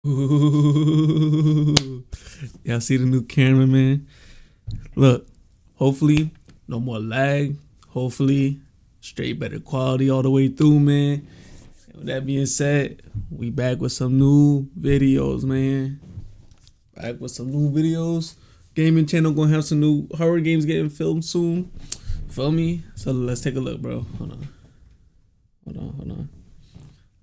Ooh. Y'all see the new camera, man? Look, hopefully no more lag. Hopefully straight better quality all the way through, man. And with that being said, we back with some new videos, man. Back with some new videos. Gaming channel gonna have some new horror games getting filmed soon. Feel me? So let's take a look, bro. Hold on. All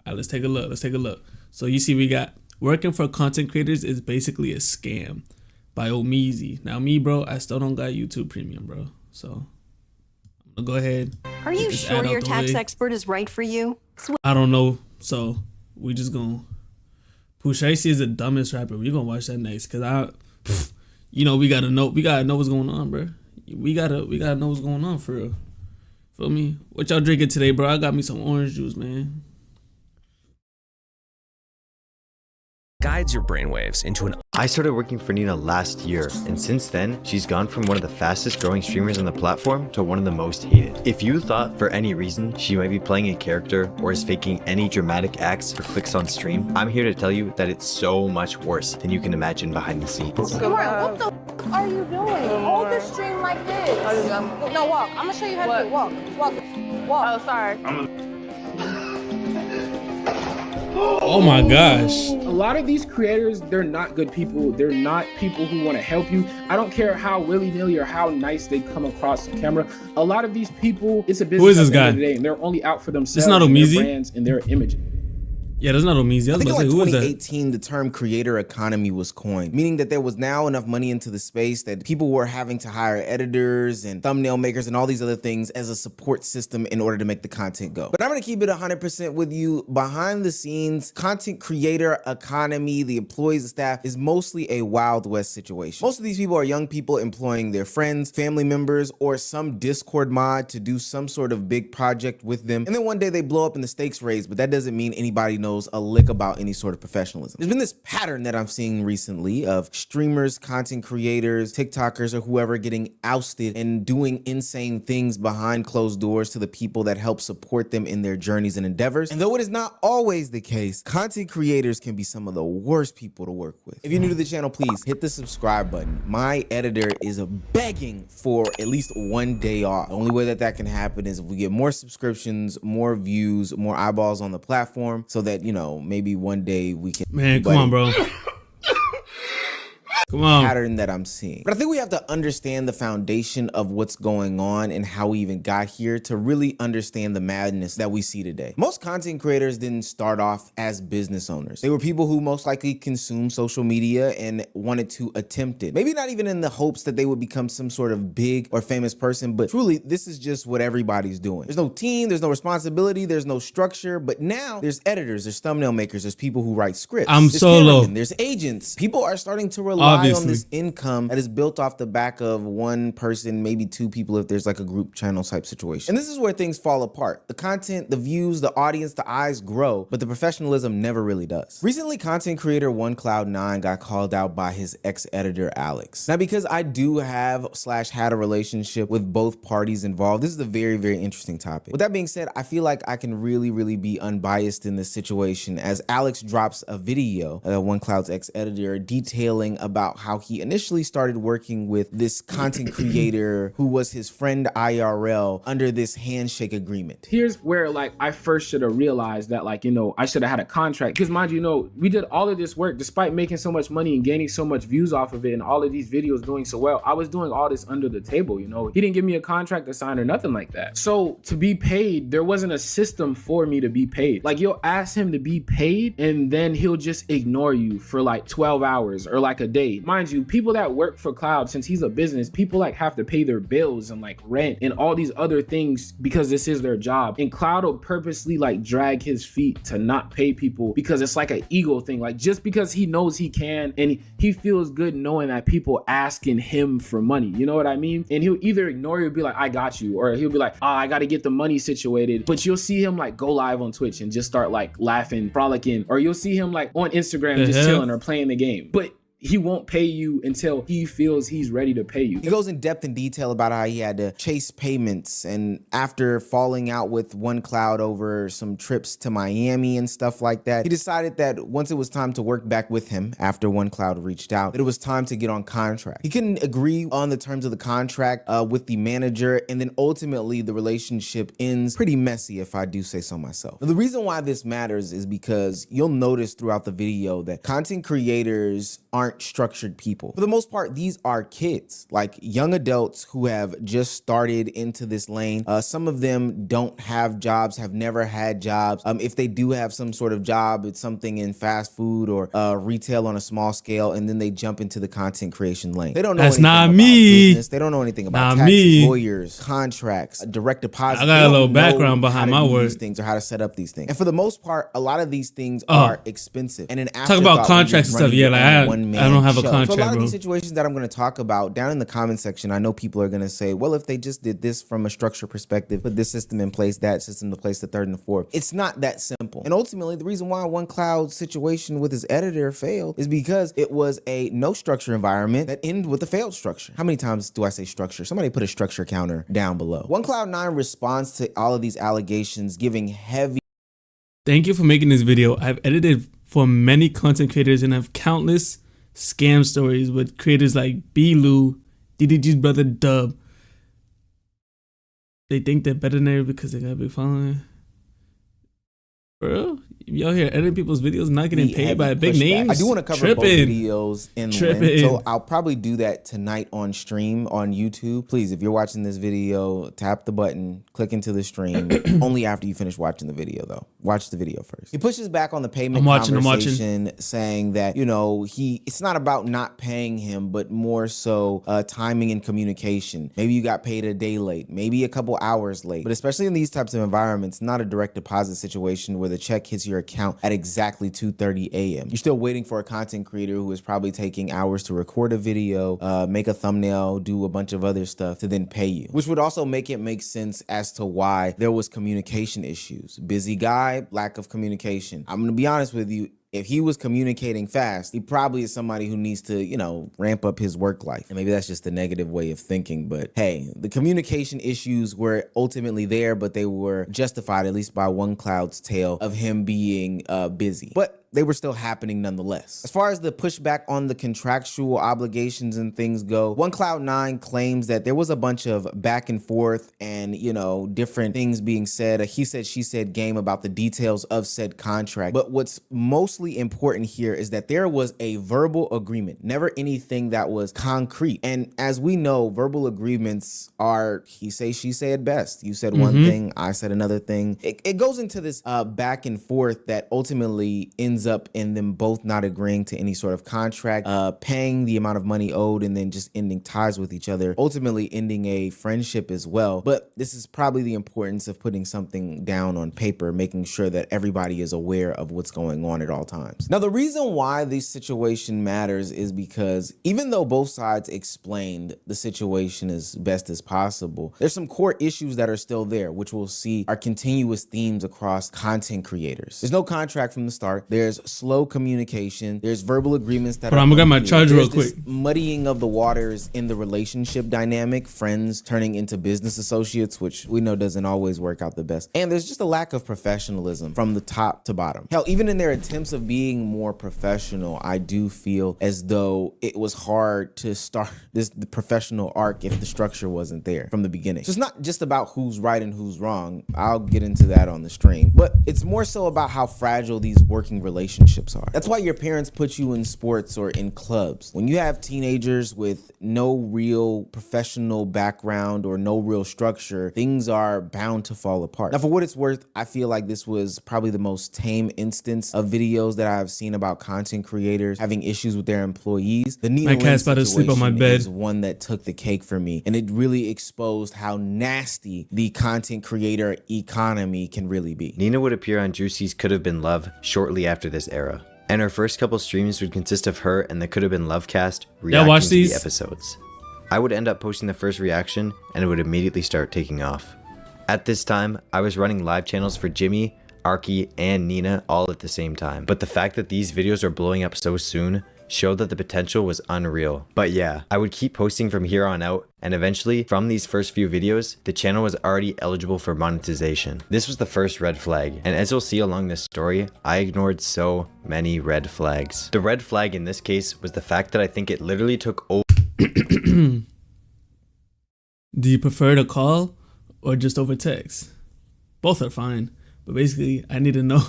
right, let's take a look. So you see we got working for content creators is basically a scam by Omeezy. Now me, bro, I still don't got YouTube Premium, bro. So I'm gonna go ahead. Are you sure your tax expert is right for you? I don't know. So we just gonna Pusha Icy is the dumbest rapper. We gonna watch that next, cause we gotta know what's going on, bro. We gotta know what's going on for real. Feel me? What y'all drinking today, bro? I got me some orange juice, man. Guides your brainwaves into an... I started working for Nina last year, and since then, she's gone from one of the fastest growing streamers on the platform to one of the most hated. If you thought for any reason she might be playing a character or is faking any dramatic acts for clicks on stream, I'm here to tell you that it's so much worse than you can imagine behind the scenes. What the f are you doing? Hold the stream like this. No, walk. I'm gonna show you how to do it. Walk. Oh, sorry. Oh my gosh. A lot of these creators, they're not good people. They're not people who want to help you. I don't care how willy-nilly or how nice they come across the camera. A lot of these people, it's a business. Who is this guy? And they're only out for themselves. It's not and Omeezy? their brands and their image. Yeah, that's not Omeezy. I think in like who is that? 2018, the term creator economy was coined, meaning that there was now enough money into the space that people were having to hire editors and thumbnail makers and all these other things as a support system in order to make the content go. But I'm gonna keep it 100% with you. Behind the scenes, content creator economy, the employees, the staff, is mostly a Wild West situation. Most of these people are young people employing their friends, family members, or some Discord mod to do some sort of big project with them. And then one day they blow up and the stakes raise, but that doesn't mean anybody knows a lick about any sort of professionalism. There's been this pattern that I'm seeing recently of streamers, content creators, TikTokers, or whoever getting ousted and doing insane things behind closed doors to the people that help support them in their journeys and endeavors. And though it is not always the case, content creators can be some of the worst people to work with. If you're new to the channel, please hit the subscribe button. My editor is begging for at least one day off. The only way that can happen is if we get more subscriptions, more views, more eyeballs on the platform, so that, maybe one day we can... Man, come on, bro. Come on. Pattern that I'm seeing. But I think we have to understand the foundation of what's going on and how we even got here to really understand the madness that we see today. Most content creators didn't start off as business owners. They were people who most likely consumed social media and wanted to attempt it. Maybe not even in the hopes that they would become some sort of big or famous person, but truly, this is just what everybody's doing. There's no team, there's no responsibility, there's no structure, but now there's editors, there's thumbnail makers, there's people who write scripts. I'm solo. There's agents. People are starting to rely Obviously on this income that is built off the back of one person, maybe two people if there's like a group channel type situation. And this is where things fall apart. The content, the views, the audience, the eyes grow, but the professionalism never really does. Recently, content creator OneCloud9 got called out by his ex-editor Alex. Now, because I do have / had a relationship with both parties involved, this is a very, very interesting topic. With that being said, I feel like I can really be unbiased in this situation as Alex drops a video, OneCloud's ex-editor, detailing about how he initially started working with this content creator who was his friend IRL under this handshake agreement. Here's where I first should have realized that I should have had a contract, because mind you, we did all of this work despite making so much money and gaining so much views off of it and all of these videos doing so well. I was doing all this under the table, he didn't give me a contract to sign or nothing like that. So to be paid, there wasn't a system for me to be paid. You'll ask him to be paid and then he'll just ignore you for 12 hours or a day. Mind you, people that work for Cloud, since he's a business, people have to pay their bills and rent and all these other things because this is their job. And Cloud will purposely drag his feet to not pay people because it's an ego thing. Just because he knows he can and he feels good knowing that people asking him for money, you know what I mean? And he'll either ignore you or be like, I got you, or he'll be like, I got to get the money situated. But you'll see him go live on Twitch and just start laughing, frolicking, or you'll see him on Instagram just chilling or playing the game. But he won't pay you until he feels he's ready to pay you. He goes in depth and detail about how he had to chase payments, and after falling out with OneCloud over some trips to Miami and stuff like that, he decided that once it was time to work back with him after OneCloud reached out, that it was time to get on contract. He couldn't agree on the terms of the contract with the manager, and then ultimately the relationship ends pretty messy, if I do say so myself. Now, the reason why this matters is because you'll notice throughout the video that content creators aren't structured people. For the most part, these are kids, like young adults who have just started into this lane. Some of them don't have jobs, have never had jobs. If they do have some sort of job, it's something in fast food or retail on a small scale, and then they jump into the content creation lane. They don't know anything about business. They don't know anything about taxes, lawyers, contracts, direct deposit. I got a little background behind my work. These things or how to set up these things. And for the most part, a lot of these things are expensive. And an talk about contracts and stuff. Yeah, like I don't have a contract, so a lot of bro. these situations that I'm going to talk about down in the comment section, I know people are going to say, well, if they just did this from a structure perspective, put this system in place, that system in place, the third and the fourth. It's not that simple. And ultimately, the reason why OneCloud's situation with his editor failed is because it was a no structure environment that ended with a failed structure. How many times do I say structure? Somebody put a structure counter down below. OneCloud 9 responds to all of these allegations, giving heavy. Thank you for making this video. I've edited for many content creators and have countless scam stories with creators like B-Lou, DDG's brother Dub. They think they're better than everybody because they got a big following. Bro, y'all here editing people's videos, not getting paid by a big name. I do want to cover both videos in length, so I'll probably do that tonight on stream on YouTube. Please, if you're watching this video, tap the button, click into the stream. Only after you finish watching the video, though. Watch the video first. He pushes back on the payment conversation, saying that, you know, it's not about not paying him, but more so timing and communication. Maybe you got paid a day late, maybe a couple hours late, but especially in these types of environments, not a direct deposit situation where the check hits your account at exactly 2:30 a.m. You're still waiting for a content creator who is probably taking hours to record a video, make a thumbnail, do a bunch of other stuff to then pay you, which would also make it make sense as to why there was communication issues. Busy guy, lack of communication. I'm gonna be honest with you. If he was communicating fast, he probably is somebody who needs to, you know, ramp up his work life. And maybe that's just a negative way of thinking. But hey, the communication issues were ultimately there, but they were justified, at least by OneCloud's tale of him being busy. But they were still happening nonetheless. As far as the pushback on the contractual obligations and things go, OneCloud 9 claims that there was a bunch of back and forth and, you know, different things being said. He said, she said game about the details of said contract. But what's mostly important here is that there was a verbal agreement, never anything that was concrete. And as we know, verbal agreements are he say, she say at best. You said one thing, I said another thing. It goes into this back and forth that ultimately ends up in them both not agreeing to any sort of contract, paying the amount of money owed, and then just ending ties with each other, ultimately ending a friendship as well. But this is probably the importance of putting something down on paper, making sure that everybody is aware of what's going on at all times. Now, the reason why this situation matters is because even though both sides explained the situation as best as possible, there's some core issues that are still there, which we'll see are continuous themes across content creators. There's no contract from the start. There's slow communication. There's verbal agreements that I'm gonna get my charger real quick. Muddying of the waters in the relationship dynamic, friends turning into business associates, which we know doesn't always work out the best. And there's just a lack of professionalism from the top to bottom. Hell, even in their attempts of being more professional, I do feel as though it was hard to start the professional arc if the structure wasn't there from the beginning. So it's not just about who's right and who's wrong. I'll get into that on the stream, but it's more so about how fragile these working relationships are. That's why your parents put you in sports or in clubs. When you have teenagers with no real professional background or no real structure, things are bound to fall apart. Now, for what it's worth, I feel like this was probably the most tame instance of videos that I've seen about content creators having issues with their employees. The Nina my cat's about to sleep on my bed. Is one that took the cake for me, and it really exposed how nasty the content creator economy can really be. Nina would appear on Juicy's Could Have Been Love shortly after this era, and her first couple streams would consist of her and the Could Have Been Love cast reacting to the episodes. I would end up posting the first reaction, and it would immediately start taking off. At this time, I was running live channels for Jimmy, Arky, and Nina all at the same time, but the fact that these videos are blowing up so soon showed that the potential was unreal. But yeah, I would keep posting from here on out, and eventually, from these first few videos, the channel was already eligible for monetization. This was the first red flag, and as you'll see along this story, I ignored so many red flags. The red flag in this case was the fact that I think it literally took over. Do you prefer to call or just over text? Both are fine, but basically I need to know.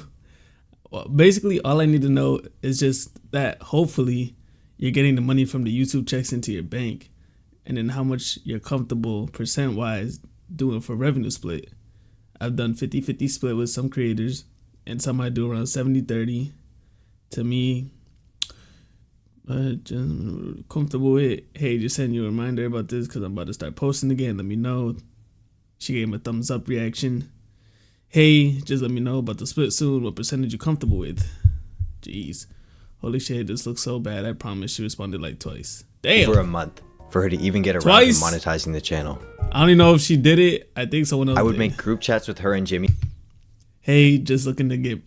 Basically, all I need to know is just that hopefully you're getting the money from the YouTube checks into your bank, and then how much you're comfortable percent-wise doing for revenue split. I've done 50-50 split with some creators, and some I do around 70-30. To me, just comfortable with, hey, just send you a reminder about this because I'm about to start posting again. Let me know. She gave him a thumbs up reaction. Hey, just let me know about the split soon. What percentage you comfortable with? Jeez. Holy shit, this looks so bad. I promise. She responded like twice. Damn. For a month for her to even get around to monetizing the channel. I don't even know if she did it. I think someone else I would did. make group chats with her and Jimmy. Hey, just looking to get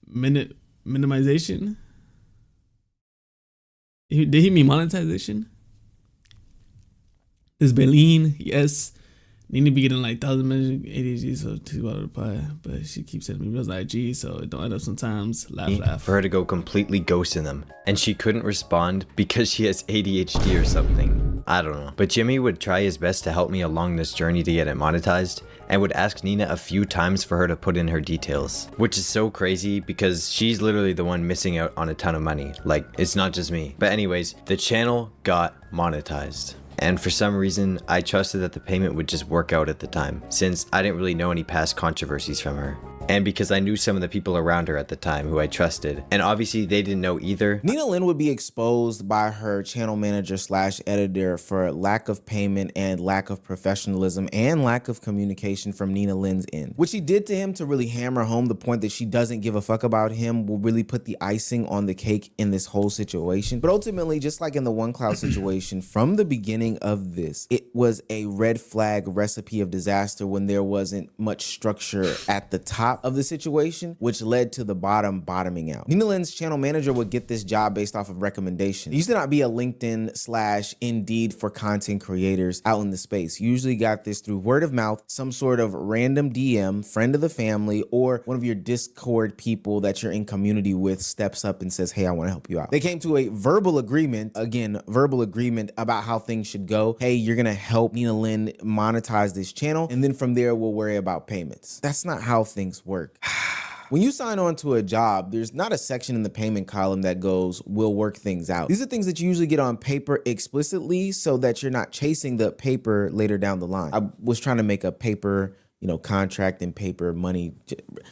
minimization? Did he mean monetization? Is Berlin? Yes. Need to be getting like 1,000 messages, ADG, so 2 out of reply. But she keeps sending me reels IG, so it don't end up sometimes. Laugh. For her to go completely ghosting them. And she couldn't respond because she has ADHD or something. I don't know. But Jimmy would try his best to help me along this journey to get it monetized, and would ask Nina a few times for her to put in her details. Which is so crazy because she's literally the one missing out on a ton of money. Like, it's not just me. But anyways, the channel got monetized. And for some reason, I trusted that the payment would just work out at the time, since I didn't really know any past controversies from her. And because I knew some of the people around her at the time who I trusted. And obviously they didn't know either. Nina Lynn would be exposed by her channel manager / editor for lack of payment and lack of professionalism and lack of communication from Nina Lynn's end. What she did to him to really hammer home the point that she doesn't give a fuck about him will really put the icing on the cake in this whole situation. But ultimately, just like in the OneCloud situation, from the beginning of this, it was a red flag recipe of disaster when there wasn't much structure at the top of the situation, which led to the bottoming out. Nina Lynn's channel manager would get this job based off of recommendation. It used to not be a LinkedIn / Indeed for content creators out in the space. You usually got this through word of mouth, some sort of random DM, friend of the family, or one of your Discord people that you're in community with steps up and says, hey, I want to help you out. They came to a verbal agreement, about how things should go. Hey, you're gonna help Nina Lynn monetize this channel, and then from there we'll worry about payments. That's not how things work. When you sign on to a job, there's not a section in the payment column that goes, we'll work things out. These are things that you usually get on paper explicitly so that you're not chasing the paper later down the line. I was trying to make a paper, contract and paper money.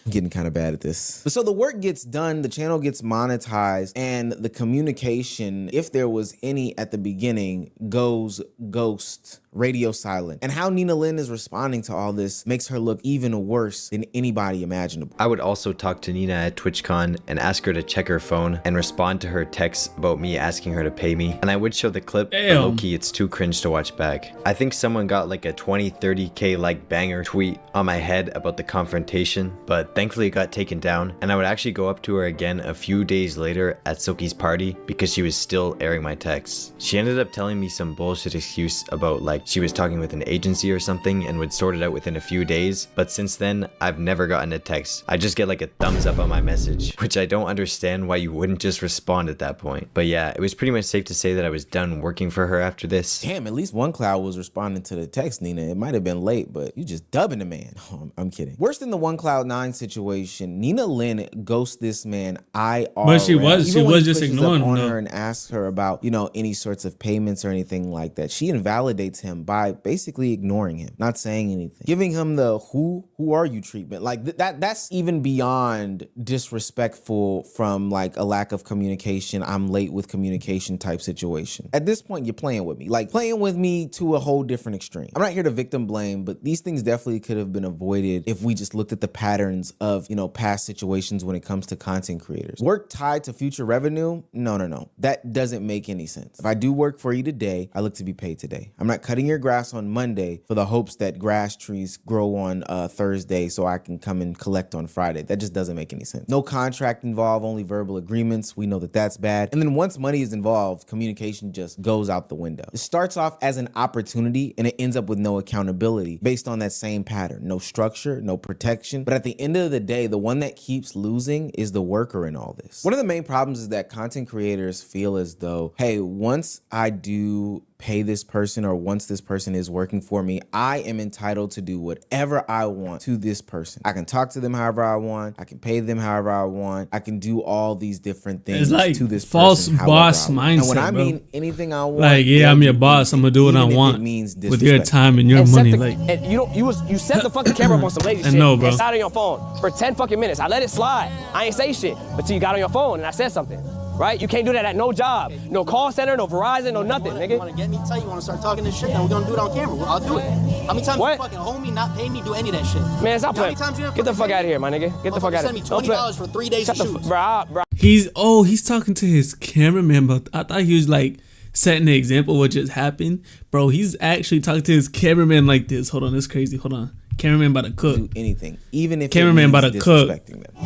Getting kind of bad at this. But so the work gets done, the channel gets monetized, and the communication, if there was any at the beginning, goes ghost, radio silent. And how Nina Lynn is responding to all this makes her look even worse than anybody imaginable. I would also talk to Nina at TwitchCon and ask her to check her phone and respond to her texts about me asking her to pay me. And I would show the clip, but low-key it's too cringe to watch back. I think someone got like a 20-30K like banger tweet on my head about the confrontation, but thankfully it got taken down. And I would actually go up to her again a few days later at Silky's party because she was still airing my texts. She ended up telling me some bullshit excuse about like she was talking with an agency or something and would sort it out within a few days, but since then I've never gotten a text. I just get like a thumbs up on my message, which I don't understand why you wouldn't just respond at that point. But yeah, it was pretty much safe to say that I was done working for her after this. Damn, at least OneCloud was responding to the text, Nina. It might have been late, but you just dubbing the man. Oh, I'm kidding. Worse than the OneCloud 9 situation, Nina Lynn ghosts this man IRL. But she was just ignoring him her and asks her about, any sorts of payments or anything like that. She invalidates him by basically ignoring him, not saying anything, giving him the who are you treatment. Like that's even beyond disrespectful from like a lack of communication, I'm late with communication type situation. At this point, you're playing with me, to a whole different extreme. I'm not here to victim blame, but these things definitely could have been avoided if we just looked at the patterns of, past situations when it comes to content creators. Work tied to future revenue? No. That doesn't make any sense. If I do work for you today, I look to be paid today. I'm not cutting cutting your grass on Monday for the hopes that grass trees grow on Thursday so I can come and collect on Friday. That just doesn't make any sense. No contract involved, only verbal agreements. We know that that's bad. And then once money is involved, communication just goes out the window. It starts off as an opportunity and it ends up with no accountability based on that same pattern. No structure, no protection. But at the end of the day, the one that keeps losing is the worker in all this. One of the main problems is that content creators feel as though, hey, once I do pay this person or once this person is working for me, I am entitled to do whatever I want to this person. I can talk to them however I want. I can pay them however I want. I can do all these different things it's like to this false person. Boss mindset, and when I bro. mean anything I want, like, yeah, I'm your boss. I'm gonna do what I want with your time and your money. Like, and you set the fucking camera up on some lazy shit. No, bro. And sat on your phone for 10 fucking minutes. I let it slide. I ain't say shit until you got on your phone and I said something. Right? You can't do that at no job. No call center, no Verizon, no nothing, nigga. You wanna get me tight, you wanna start talking this shit, then we're gonna do it on camera. I'll do it. How many times you fucking hold me, not pay me, do any of that shit? Man, stop playing. Get the fuck out of here, my nigga. Get the fuck out of here. Send me $20 for 3 days of shoots. Bro. He's talking to his cameraman, but I thought he was like setting the example of what just happened. Bro, he's actually talking to his cameraman like this. Hold on, that's crazy. Hold on. Cameraman about to cook. Do anything, even if cameraman about to cook.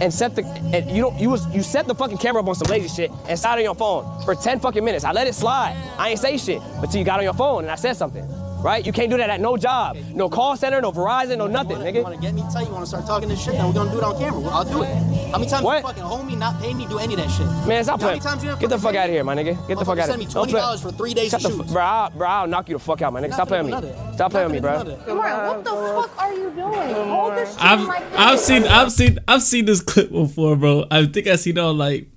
And you set the fucking camera up on some lazy shit and sat on your phone for 10 fucking minutes. I let it slide. I ain't say shit until you got on your phone and I said something. Right? You can't do that at no job. No call center, no Verizon, no nothing, nigga. You wanna get me tight, you wanna start talking this shit, then we're gonna do it on camera. I'll do it. How many times you fucking hold me, not pay me, do any of that shit? Man, stop playing. Get the fuck out of here, my nigga. Get the fuck out of here. Send me $20 for 3 days of shoots. Bro, I'll knock you the fuck out, my nigga. Stop playing with me. Stop playing with me, bro. What the fuck are you doing? Hold this stream like this. I've seen this clip before, bro. I think I seen it on like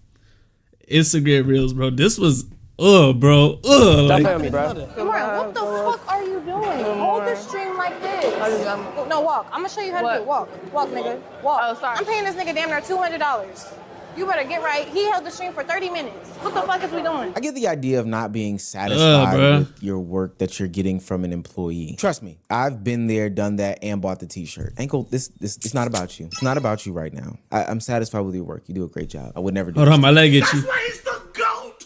Instagram Reels, bro. This was bro. Stop playing with me, bro. What the fuck are you doing? Hold this stream like this. No, walk. I'm gonna show you how to do it. Walk, nigga. Walk. Oh, sorry. I'm paying this nigga damn near $200. You better get right. He held the stream for 30 minutes. What the fuck is we doing? I get the idea of not being satisfied with your work that you're getting from an employee. Trust me, I've been there, done that, and bought the t-shirt. Ankle, this it's not about you. It's not about you right now. I'm satisfied with your work. You do a great job. I would never do Hold on, my leg at you. That's why he's the GOAT!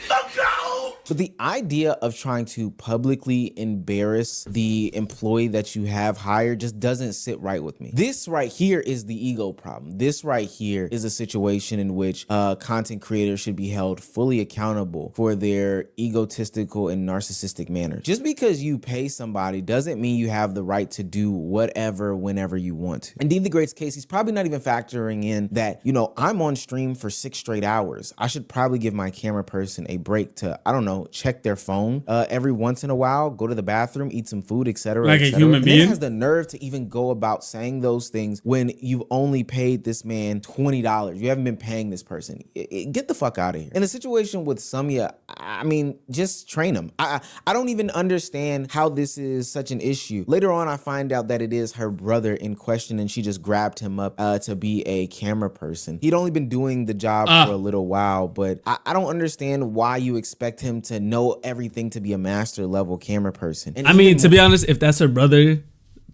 The GOAT! But the idea of trying to publicly embarrass the employee that you have hired just doesn't sit right with me. This right here is the ego problem. This right here is a situation in which content creators should be held fully accountable for their egotistical and narcissistic manners. Just because you pay somebody doesn't mean you have the right to do whatever, whenever you want to. In Dean the Great's case, he's probably not even factoring in that, you know, I'm on stream for 6 straight hours. I should probably give my camera person a break to, I don't know, check their phone every once in a while, go to the bathroom, eat some food, etc. Like a human being. He has the nerve to even go about saying those things when you've only paid this man $20. You haven't been paying this person. Get the fuck out of here. In the situation with Samia, I mean, just train him. I don't even understand how this is such an issue. Later on, I find out that it is her brother in question, and she just grabbed him up to be a camera person. He'd only been doing the job for a little while, but I don't understand why you expect him to know everything to be a master level camera person. And I mean, to be honest, if that's her brother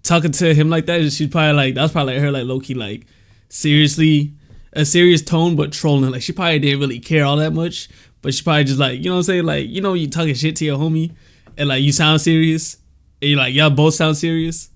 talking to him like that, she's probably like, that's probably like her like low-key like seriously, a serious tone, but trolling. Like she probably didn't really care all that much, but she probably just like, you know what I'm saying? Like, you know, you talking shit to your homie and like you sound serious and you like, y'all both sound serious.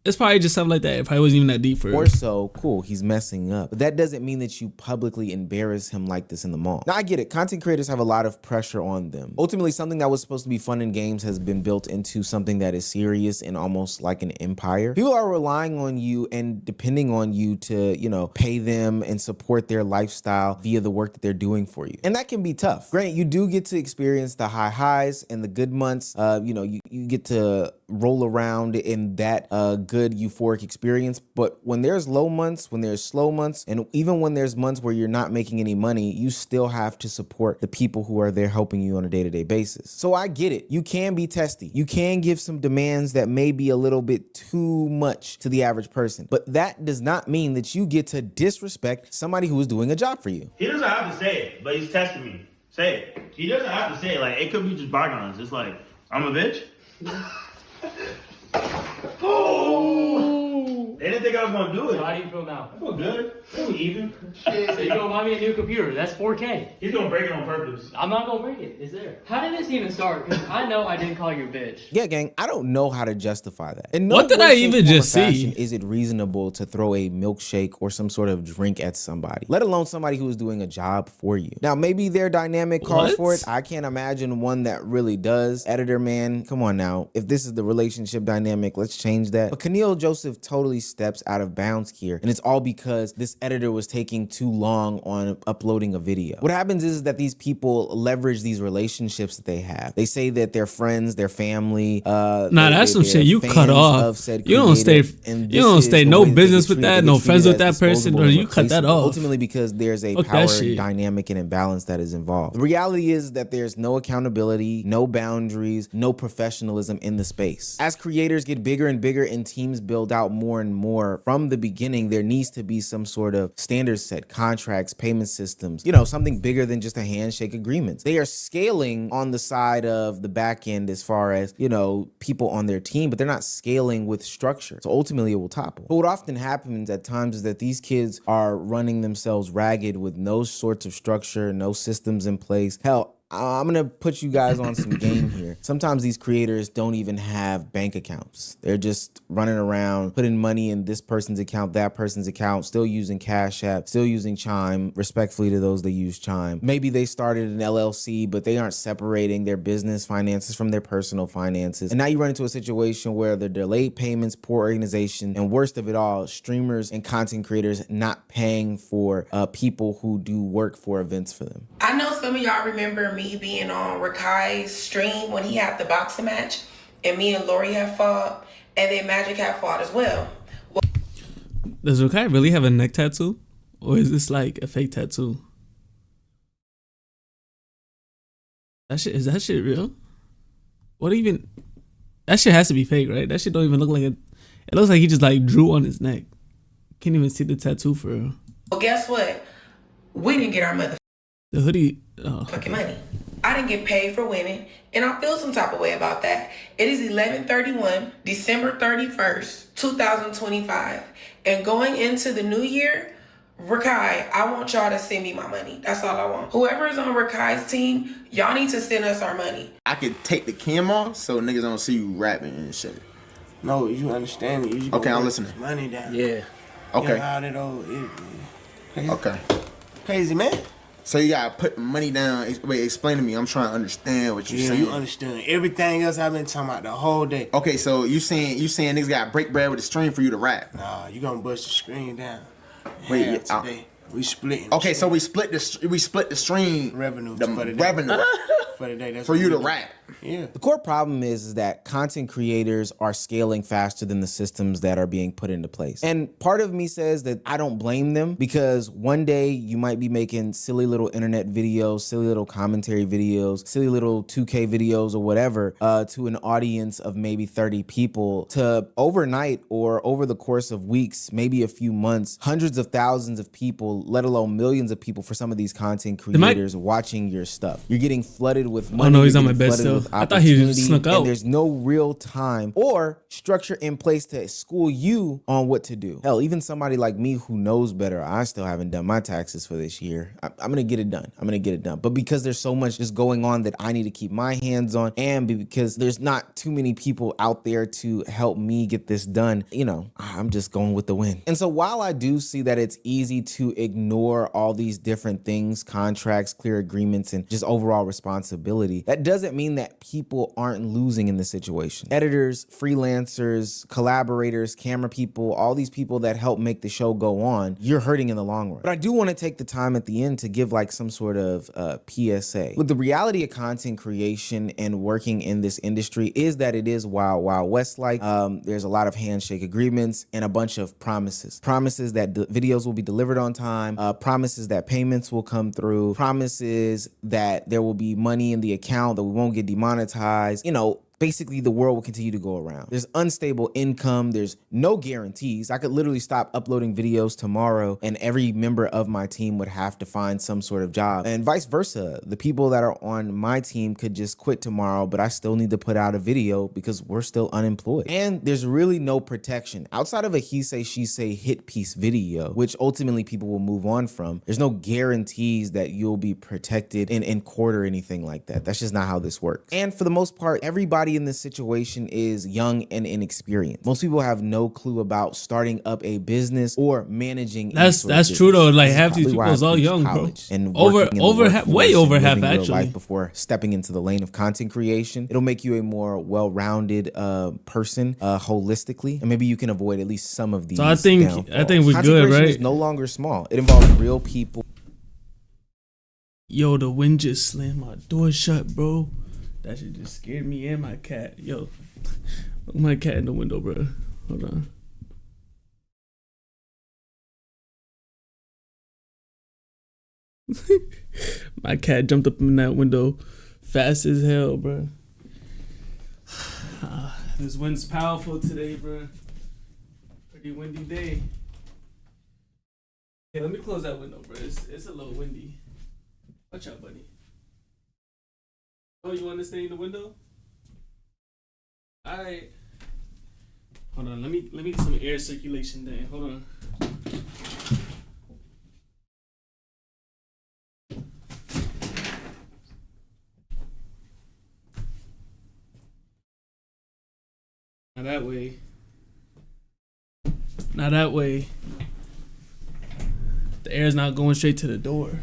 It's probably just something like that. It probably wasn't even that deep for her. Or so, cool, he's messing up. But that doesn't mean that you publicly embarrass him like this in the mall. Now, I get it. Content creators have a lot of pressure on them. Ultimately, something that was supposed to be fun and games has been built into something that is serious and almost like an empire. People are relying on you and depending on you to, you know, pay them and support their lifestyle via the work that they're doing for you. And that can be tough. Granted, you do get to experience the high highs and the good months. You know, you get to roll around in that good euphoric experience. But when there's low months, when there's slow months, and even when there's months where you're not making any money, you still have to support the people who are there helping you on a day-to-day basis. So I get it. You can be testy. You can give some demands that may be a little bit too much to the average person. But that does not mean that you get to disrespect somebody who is doing a job for you. He doesn't have to say it, but he's testing me. Say it. He doesn't have to say it. Like, it could be just bygones. It's like, I'm a bitch. Oh! They didn't didn't think I was gonna do it. So how do you feel now? I feel good. I feel even. So you're gonna buy me a new computer. That's 4K. He's gonna break it on purpose. I'm not gonna break it. It's there. How did this even start? Because I know I didn't call you a bitch. Yeah, gang, I don't know how to justify that. In no What did way, I shape, even form, or just see? fashion Is it reasonable to throw a milkshake or some sort of drink at somebody, let alone somebody who is doing a job for you? Now, maybe their dynamic calls for it. I can't imagine one that really does. Editor man, come on now. If this is the relationship dynamic, let's change that. But Keneal Joseph totally steps out of bounds here, and it's all because this editor was taking too long on uploading a video. What happens is that these people leverage these relationships that they have. They say that they're friends, their family. That's some shit you cut off. You don't stay no business with that, no friends with that person, or you cut that off. Ultimately, because there's a power dynamic and imbalance that is involved. The reality is that there's no accountability, no boundaries, no professionalism in the space. As creators get bigger and bigger and teams build out more and more, from the beginning, there needs to be some sort of standard set, contracts, payment systems, something bigger than just a handshake agreement. They are scaling on the side of the back end as far as, people on their team, but they're not scaling with structure. So ultimately it will topple. But what often happens at times is that these kids are running themselves ragged with no sorts of structure, no systems in place. Hell, I'm gonna put you guys on some game here. Sometimes these creators don't even have bank accounts. They're just running around, putting money in this person's account, that person's account, still using Cash App, still using Chime, respectfully to those that use Chime. Maybe they started an LLC, but they aren't separating their business finances from their personal finances. And now you run into a situation where the delayed payments, poor organization, and worst of it all, streamers and content creators not paying for people who do work for events for them. I know some of y'all remember me being on Rakai's stream when he had the boxing match, and me and Lori have fought, and then Magic have fought as well. Does Rakai really have a neck tattoo? Or is this like a fake tattoo? Is that shit real? That shit has to be fake, right? That shit don't even look like it. It looks like he just like drew on his neck. Can't even see the tattoo for real. Well, guess what? We didn't get our the hoodie. Fucking money. I didn't get paid for winning, and I feel some type of way about that. It is 11/31, December 31st, 2025, and going into the new year, Rakai, I want y'all to send me my money. That's all I want. Whoever is on Rakai's team, y'all need to send us our money. I could take the cam off so niggas don't see you rapping and shit. No, you understand it. You okay, I'm listening. Money down. Yeah. Okay. Okay. Crazy, man. So you gotta put money down. Wait, explain to me. I'm trying to understand what you're saying. You understand everything else I've been talking about the whole day. Okay, so you saying niggas gotta break bread with the stream for you to rap? Nah, you gonna bust the screen down. Wait, today we splitting. Okay, so we split the stream revenue for the day. Revenue for the day. That's for you to rap. Yeah. The core problem is that content creators are scaling faster than the systems that are being put into place. And part of me says that I don't blame them, because one day you might be making silly little internet videos, silly little commentary videos, silly little 2K videos or whatever to an audience of maybe 30 people, to overnight or over the course of weeks, maybe a few months, hundreds of thousands of people, let alone millions of people for some of these content creators watching your stuff. You're getting flooded with money. Oh no, he's on my bed still. I thought he just snuck out. And there's no real time or structure in place to school you on what to do. Hell, even somebody like me who knows better, I still haven't done my taxes for this year. I'm gonna get it done. But because there's so much just going on that I need to keep my hands on, and because there's not too many people out there to help me get this done, I'm just going with the wind. And so while I do see that it's easy to ignore all these different things, contracts, clear agreements, and just overall responsibility, that doesn't mean that people aren't losing in this situation. Editors, freelancers, collaborators, camera people, all these people that help make the show go on, you're hurting in the long run. But I do want to take the time at the end to give like some sort of PSA. Look, the reality of content creation and working in this industry is that it is Wild Wild West like. There's a lot of handshake agreements and a bunch of promises. Promises that videos will be delivered on time, promises that payments will come through, promises that there will be money in the account, that we won't get demonetized, basically the world will continue to go around. There's unstable income. There's no guarantees. I could literally stop uploading videos tomorrow and every member of my team would have to find some sort of job, and vice versa. The people that are on my team could just quit tomorrow, but I still need to put out a video because we're still unemployed. And there's really no protection outside of a he say, she say hit piece video, which ultimately people will move on from. There's no guarantees that you'll be protected in court or anything like that. That's just not how this works. And for the most part, everybody in this situation is young and inexperienced. Most people have no clue about starting up a business or managing. That's true though. Like half these people is all young, bro. And way over half actually. Life before stepping into the lane of content creation, it'll make you a more well-rounded person holistically, and maybe you can avoid at least some of these. So I think we're content good, creation right? is no longer small. It involves real people. Yo, the wind just slammed my door shut, bro. That shit just scared me and my cat. Yo, look my cat in the window, bro. Hold on. My cat jumped up in that window fast as hell, bro. This wind's powerful today, bro. Pretty windy day. Hey, let me close that window, bro. It's a little windy. Watch out, buddy. Oh, you want to stay in the window? All right. Hold on. Let me get some air circulation there. Hold on. Now that way, the air's not going straight to the door.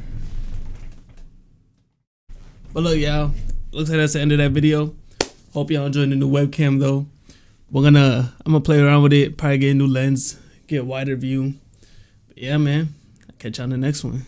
But look, y'all, looks like that's the end of that video. Hope y'all enjoying the new webcam though. I'm gonna play around with it, probably get a new lens, get a wider view. But yeah, man, I'll catch you on the next one.